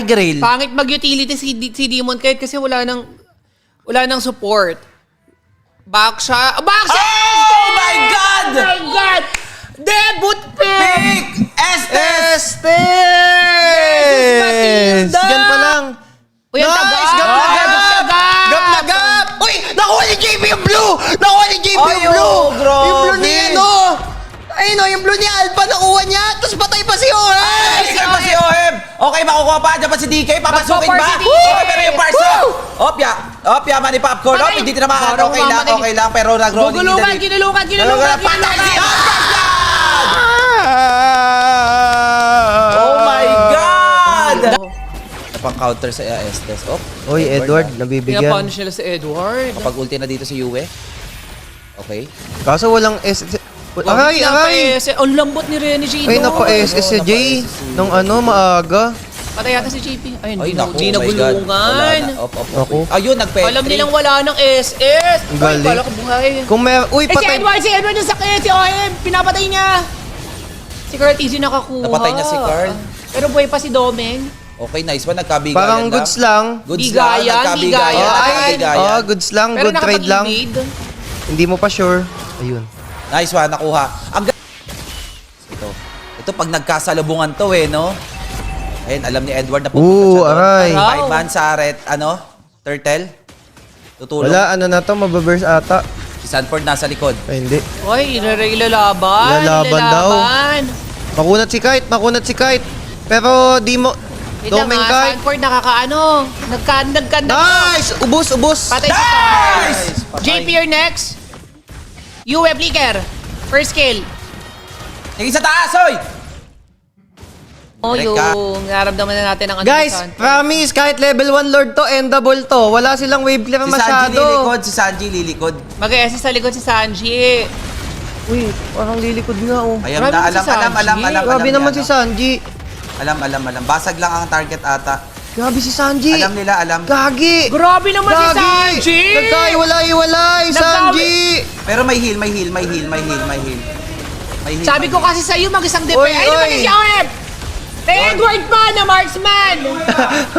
Grill. Pangit mag-utility si Demon kahit kasi wala nang support. Back siya. Back siya! Oh my God! Oh my God! Debut pick! Estes! Matilda! Yan pa lang. Uy, ang taga! Nice! Gap na gap! Gap na gap! Uy! Nakuha ni JP yung blue! Nakuha ni JP yung blue! grabe. Yung blue niya, no? Ayun, no, yung blue niya, Alpha nakuha niya, tapos patay pa si Ohem! Patay pa si Ohem! Okay, makukuha pa. Diyan pa si DK. Papasukin ba? Magpo-par si DK. Okay, pero yung parsa. Opya, mani popcorn. Patay. Hindi naman. Parang Okay lang. Pero nag-rolling Gugulukan, kinulukan! Patay si Oh my God! Napang-counter sa Estes. Uy, Edward, nabibigyan. Pinapunish nila si Edward. Kapag ulti na dito si Yue. Okay. Kaso walang SS. Aray! Ang lambot ni Rene Gino. Ay, napa-SS si Jay. Nung maaga. Patay yata si JP. Ayun, Ay, naku. di Oh my God. Wala nagulungan. na. Naku. Ayun, nag-petri. Alam nilang wala ng SS. Ang galing. Ay, pala ko buhay. Kung may... Uy, Si patay! Edward yung sakit. Si Ohem, pinapatay niya. Si Carl easy nakakuha. Napatay niya si Carl. Pero buhay pa si Domeng. Okay, nice one. Nagkabigayan Parang lang. goods lang. Goods Bigayan, lang. Nagkabigayan. bigayan. Nagkabigayan. Goods lang. Pero Good trade lang. nakapag-evade. Hindi mo pa sure. Ayun. Nice one. Nakuha. Ito pag nagkasalubungan to no? Ayun, alam ni Edward na pupunta siya doon. aray. 5-man sa turtle. Tutulong. Wala, na to, mababurst ata. Si Sanford nasa likod. Ay, hindi. Uy, ilalaban. Ilalaban daw. Makunat si Kite. Pero di mo... Domeng Kite. Sanford nakakaano. Nagkanda. Nice! Ubus! Patay si Nice! Carl. JP, you're next. Yue, Flicker. First kill. Tingin sa taas, oy! Oh, Direct yung naramdaman na natin ang Guys, Sanford. promise, kahit level 1 lord to, endable to. Wala silang wave clear masyado. Si Sanji lilikod. Mag-SS sa likod si Sanji. Uy, parang lilikod nga oh. Ayun Grabe na, si Sanji. Grabe naman si Sanji. Alam. Basag lang ang target ata. Grabe si Sanji. Alam nila. Gagi! Grabe naman si Sanji! Nagkaiwalay, Sanji! Pero may heal. Sabi ko kasi sa'yo, mag-isang Oy, defense. Ay, naman oy. si Ohem! May Edward pa na marksman!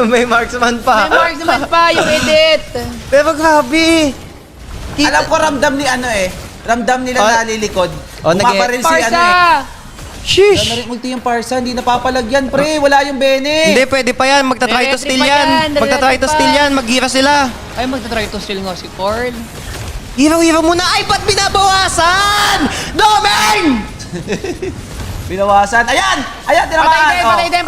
May marksman May pa. marksman pa, yung edit. Pero grabe. Alam ko ramdam ni Ramdam nila Oh. nalilikod. Oh, Bumabaril si Parsa! Sheesh! Wala na rin ulti yung Parsa. Hindi napapalagyan, pre. Wala yung Bene. Hindi, pwede pa yan. Magta-try to Retry steal pa yan. yan, Magta-try to retry pa. steal yan. Mag-gira sila. Ay, magta-try to steal nga si Carl. Hiraw muna. Ay, ba't binabawasan? Domeng! Binawasan. Ayan! Tinamaan. Patay din.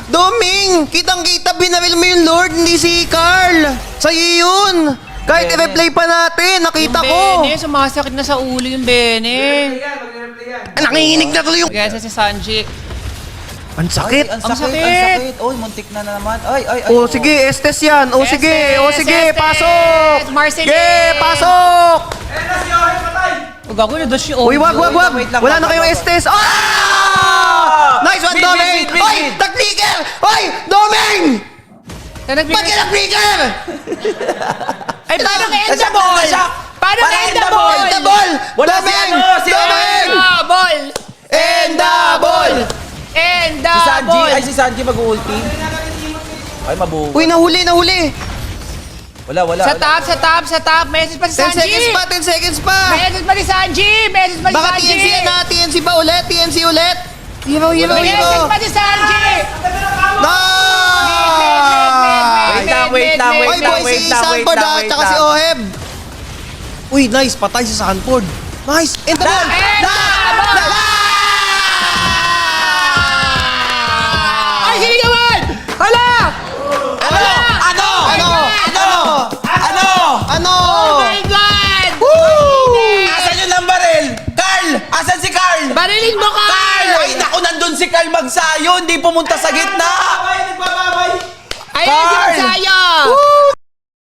Doming! Kitang-kita, binaril mo yung Lord, hindi si Carl. Sa'yo yun. Kahit Bene. i-replay pa natin, nakita Yung ko. Bene, sumasakit na sa ulo yung Bene. Nanginginig na tuloy yung... Kaya si Sanji. Ang sakit. Ang Ang sakit. sakit. Oy, muntik na naman. Ay. Oh, sige, Estes yan. Oh, sige, Estes, pasok. Marceline. Sige, pasok. Huwag ako na dash yung Uy, wag. wait lang, Wala na wag. kayong Estes. Ah! Nice one, Mid, Domeng. mid, mid, Oy, mid. nag-flicker. Oy, Domeng! Ba't ka nag-flicker? Ay, paano ka end the Nashock, ball? nashock. Paano ka end the End the ball? End the ball. Wala si Domeng! si Domeng! Ball! End the ball. End the Si Sanji. ball! Ay, si Sanji mag-ulti. Ay, mabuo. Uy, nahuli. Wala. Sa top. Message pa si 10 Sanji! seconds pa. Message pa si Sanji! Baka TNC yan na. TNC ba ulit? TNC ulit. Hero. Message pa si Sanji! Wait lang. Oy, boy, si Sanford tsaka si Oheb. Uy, nice. Patay si Sanford. Nice. End the ball. End the ball! Ay, sinigawan! Hala! Ano? Oh my God! Asan yung lambaril? Carl! Asan si Carl? Barilin mo, Carl! Carl! Ay, naku, nandun si Carl magsayo. Hindi pumunta sa gitna. Ayun, si Carl! Masayo!